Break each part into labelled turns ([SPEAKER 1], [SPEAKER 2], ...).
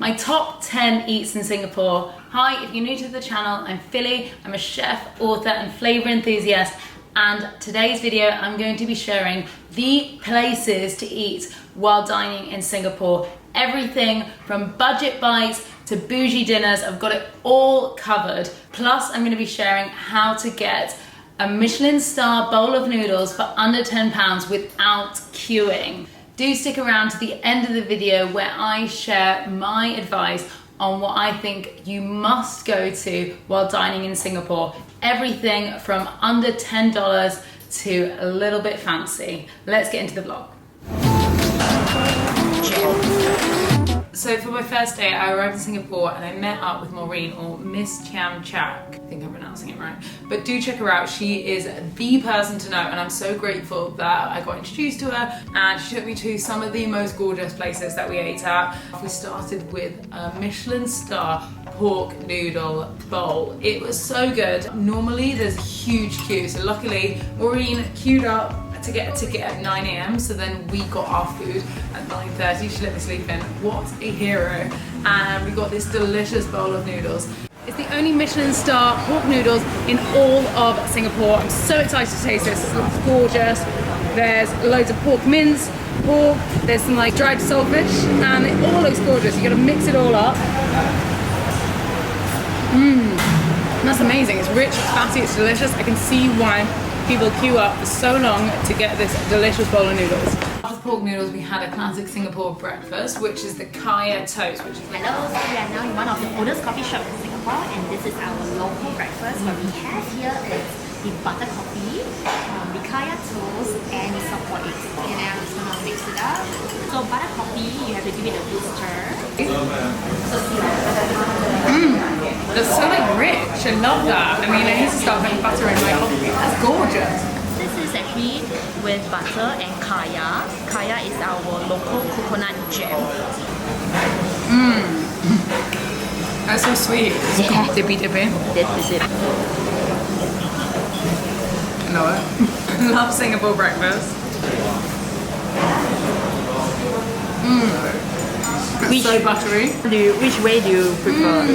[SPEAKER 1] my top 10 eats in Singapore. Hi, if you're new to the channel, I'm Philly. I'm a chef, author, and flavor enthusiast. And today's video, I'm going to be sharing the places to eat while dining in Singapore. Everything from budget bites to bougie dinners, I've got it all covered. Plus, I'm going to be sharing how to get a Michelin star bowl of noodles for under £10 without queuing. Do stick around to the end of the video where I share my advice on what I think you must go to while dining in Singapore. Everything from under $10 to a little bit fancy. Let's get into the vlog. So for my first day, I arrived in Singapore and I met up with Maureen, or Miss Chiam Chak. I think I'm pronouncing it right. But do check her out. She is the person to know, and I'm so grateful that I got introduced to her, and she took me to some of the most gorgeous places that we ate at. We started with a Michelin star pork noodle bowl. It was so good. Normally there's a huge queue, so luckily Maureen queued up to get a ticket at 9 AM, so then we got our food at 9:30. She let me sleep in. What a hero. And we got this delicious bowl of noodles. It's the only Michelin star pork noodles in all of Singapore. I'm so excited to taste this. It looks gorgeous. There's loads of pork mince, pork, there's some like dried saltfish, and it all looks gorgeous. You gotta mix it all up. That's amazing. It's rich, it's fatty, it's delicious. I can see why people queue up for so long to get this delicious bowl of noodles. After the pork noodles, we had a classic Singapore breakfast, which is the kaya toast, which is
[SPEAKER 2] Hello, so we are now in one of the oldest coffee shops in Singapore, and this is our local breakfast. What we have here is the butter coffee, the kaya toast, and the soft boiled eggs. And then I'm just gonna mix it up. So butter coffee, you have to give it a good stir.
[SPEAKER 1] That's so like rich. I love that. I mean, I need to start putting butter in my coffee. That's gorgeous.
[SPEAKER 2] This is actually with butter and kaya. Kaya is our local coconut jam.
[SPEAKER 1] That's so sweet.
[SPEAKER 2] Yeah.
[SPEAKER 1] Dippy.
[SPEAKER 2] This is it.
[SPEAKER 1] I love it. Love Singapore breakfast. It's so buttery.
[SPEAKER 2] Which way do you prefer?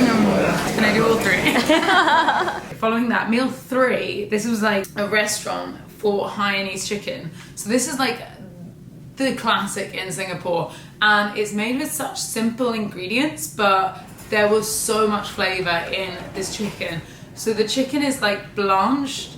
[SPEAKER 1] Can I do all three? Following that, meal 3, this was like a restaurant for hainanese chicken. So this is like the classic in Singapore, and it's made with such simple ingredients, but there was so much flavor in this chicken. So the chicken is like blanched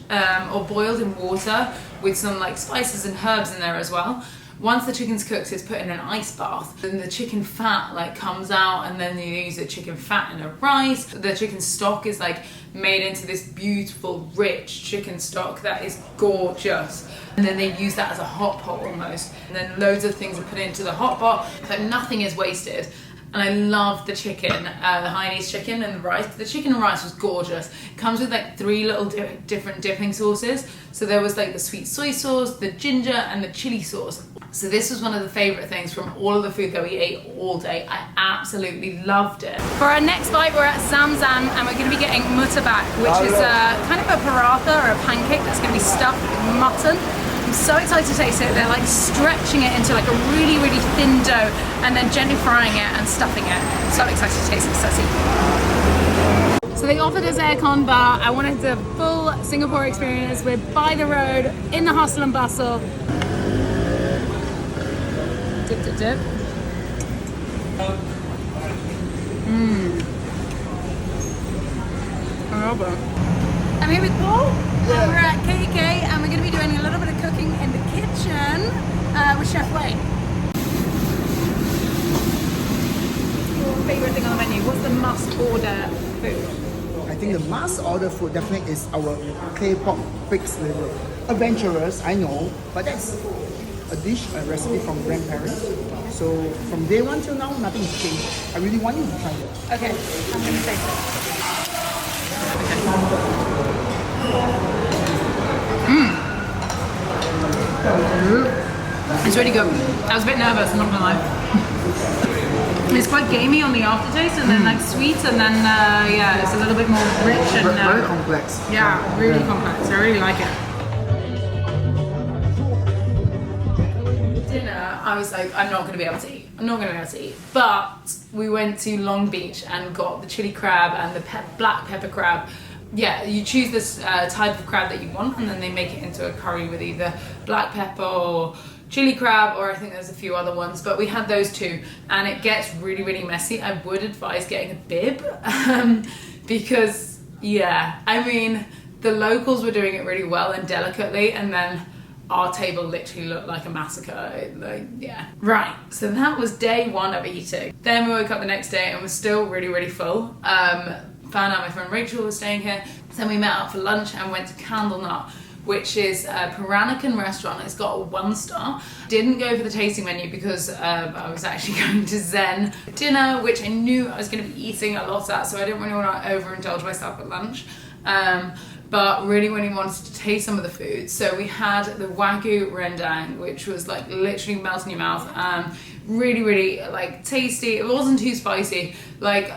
[SPEAKER 1] or boiled in water with some like spices and herbs in there as well. Once the chicken's cooked, it's put in an ice bath. Then the chicken fat like comes out, and then you use the chicken fat in a rice. The chicken stock is like made into this beautiful, rich chicken stock that is gorgeous. And then they use that as a hot pot almost. And then loads of things are put into the hot pot, so nothing is wasted. And I love the chicken, the hainanese chicken and the rice. The chicken and rice was gorgeous. It comes with like 3 little different dipping sauces. So there was like the sweet soy sauce, the ginger, and the chili sauce. So this was one of the favorite things from all of the food that we ate all day. I absolutely loved it. For our next bite, we're at Sam Zam, and we're going to be getting murtabak, which is kind of a paratha or a pancake that's going to be stuffed with mutton. I'm so excited to taste it. They're like stretching it into like a really, really thin dough and then gently frying it and stuffing it. I'm so excited to taste this. Let's eat. So they offered us aircon bar. I wanted the full Singapore experience. We're by the road, in the hustle and bustle. Dip. I love it. I'm here with Paul. We're at KK, and we're going to be doing a little bit of cooking in the kitchen with Chef Kway. Your favourite thing on the menu? What's the must-order food?
[SPEAKER 3] I think the must-order food definitely is our K-pop fixed liver. Adventurous, I know, but that's a dish, a recipe from grandparents. So from day 1 till now, nothing has changed. I really want you to try it.
[SPEAKER 1] Okay, I'm going to taste it. It's really good. I was a bit nervous, I'm not gonna lie. It's quite gamey on the aftertaste, and then like sweet, and then yeah, it's a little bit more rich and
[SPEAKER 3] very complex.
[SPEAKER 1] Yeah, really complex. I really like it. Dinner, I was like, I'm not gonna be able to eat. I'm not gonna be able to eat. But we went to Long Beach and got the chili crab and the black pepper crab. Yeah, you choose this type of crab that you want, and then they make it into a curry with either black pepper or chili crab, or I think there's a few other ones, but we had those two, and it gets really, really messy. I would advise getting a bib, because, yeah, I mean, the locals were doing it really well and delicately, and then our table literally looked like a massacre. Like, yeah. Right, so that was day one of eating. Then we woke up the next day and was still really, really full. Found out my friend Rachel was staying here. Then we met up for lunch and went to Candlenut, which is a Peranakan restaurant. It's got a 1-star. Didn't go for the tasting menu because I was actually going to Zen dinner, which I knew I was going to be eating a lot at, so I didn't really want to overindulge myself at lunch. But really wanted to taste some of the food. So we had the Wagyu rendang, which was like literally melts in your mouth. Really, really like tasty. It wasn't too spicy. Like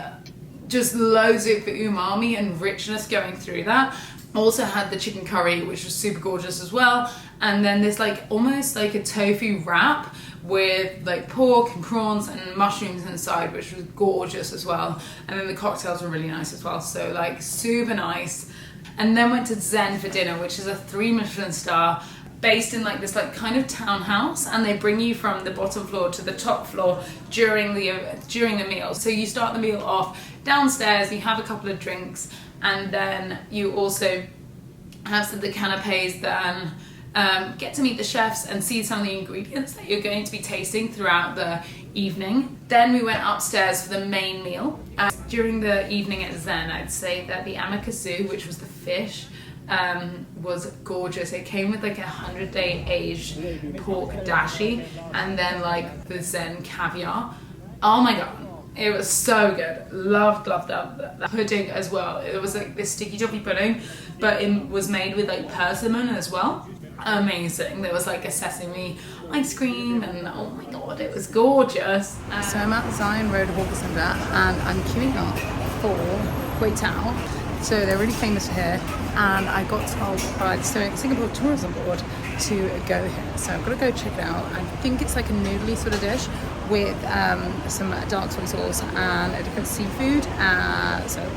[SPEAKER 1] just loads of umami and richness going through that. Also had the chicken curry, which was super gorgeous as well. And then there's like almost like a tofu wrap with like pork and prawns and mushrooms inside, which was gorgeous as well. And then the cocktails were really nice as well. So like super nice. And then went to Zen for dinner, which is a 3 Michelin star based in like this like kind of townhouse, and they bring you from the bottom floor to the top floor during the meal. So you start the meal off downstairs, you have a couple of drinks, and then you also have some of the canapes, then get to meet the chefs and see some of the ingredients that you're going to be tasting throughout the evening. Then we went upstairs for the main meal. During the evening at Zen, I'd say that the amakasu, which was the fish, was gorgeous. It came with like 100-day aged pork dashi, and then like the Zen caviar. Oh my god, it was so good. Loved that pudding as well. It was like this sticky toffee pudding, but it was made with like persimmon as well. Amazing. There was like a sesame ice cream, and oh my god, it was gorgeous. So I'm at the Zion Road Hawker Centre, and I'm queuing up for Kway. So they're really famous here, and I got told by the Singapore Tourism Board to go here. So I've got to go check it out. I think it's like a noodly sort of dish with some dark soy sauce and a different seafood. So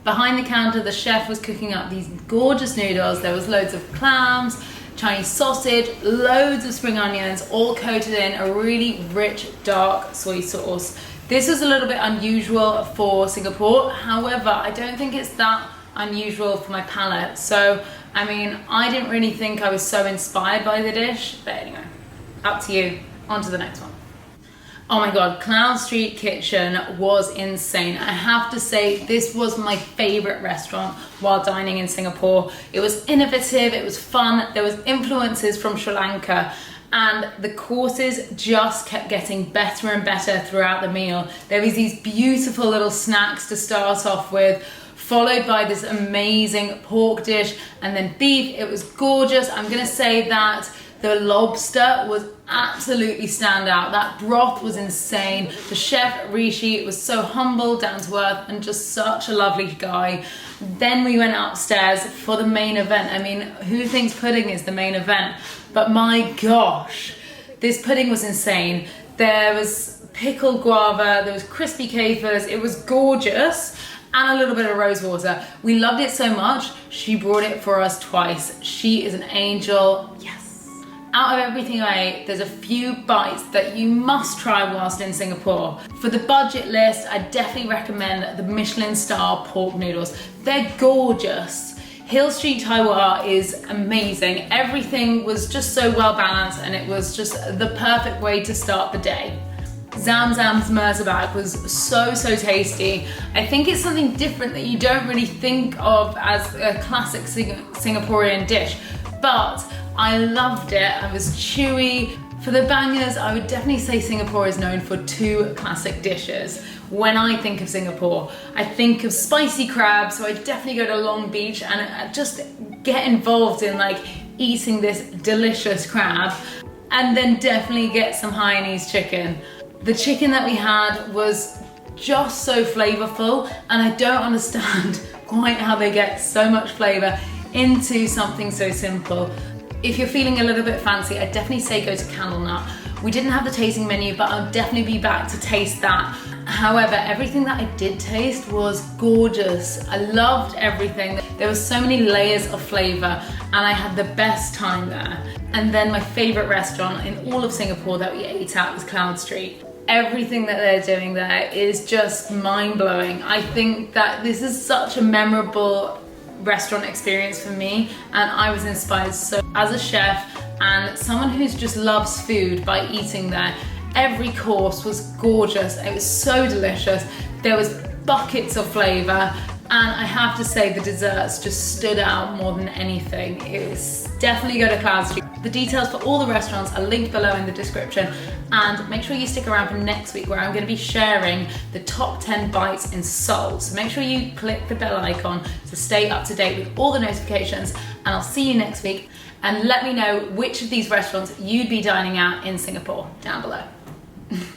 [SPEAKER 1] behind the counter, the chef was cooking up these gorgeous noodles. There was loads of clams, Chinese sausage, loads of spring onions, all coated in a really rich dark soy sauce. This was a little bit unusual for Singapore. However, I don't think it's that unusual for my palate. So, I mean, I didn't really think I was so inspired by the dish. But anyway, up to you. On to the next one. Oh my god, Cloud Street Kitchen was insane. I have to say, this was my favorite restaurant while dining in Singapore. It was innovative, it was fun, there was influences from Sri Lanka, and the courses just kept getting better and better throughout the meal. There was these beautiful little snacks to start off with, followed by this amazing pork dish, and then beef. It was gorgeous. I'm gonna say that the lobster was absolutely standout. That broth was insane. The chef, Rishi, was so humble, down to earth, and just such a lovely guy. Then we went upstairs for the main event. I mean, who thinks pudding is the main event? But my gosh, this pudding was insane. There was pickled guava, there was crispy capers, it was gorgeous, and a little bit of rose water. We loved it so much, she brought it for us twice. She is an angel. Yes. Out of everything I ate, there's a few bites that you must try whilst in Singapore. For the budget list, I definitely recommend the Michelin star pork noodles. They're gorgeous. Hill Street Taiwan is amazing. Everything was just so well balanced, and it was just the perfect way to start the day. Zamzam's murtabak was so tasty. I think it's something different that you don't really think of as a classic Singaporean dish, but I loved it. It was chewy. For the bangers, I would definitely say Singapore is known for 2 classic dishes. When I think of Singapore, I think of spicy crab, so I definitely go to Long Beach and just get involved in like eating this delicious crab, and then definitely get some hainanese chicken. The chicken that we had was just so flavorful, and I don't understand quite how they get so much flavor into something so simple. If you're feeling a little bit fancy, I'd definitely say go to Candlenut. We didn't have the tasting menu, but I'll definitely be back to taste that. However, everything that I did taste was gorgeous. I loved everything. There were so many layers of flavor and I had the best time there. And then my favorite restaurant in all of Singapore that we ate at was Cloud Street. Everything that they're doing there is just mind-blowing. I think that this is such a memorable restaurant experience for me, and I was inspired so as a chef and someone who just loves food by eating there. Every course was gorgeous. It was so delicious. There was buckets of flavor, and I have to say the desserts just stood out more than anything. It was definitely go to Cloud Street. The details for all the restaurants are linked below in the description, and make sure you stick around for next week where I'm going to be sharing the top 10 bites in Seoul. So make sure you click the bell icon to stay up to date with all the notifications, and I'll see you next week. And let me know which of these restaurants you'd be dining at in Singapore down below.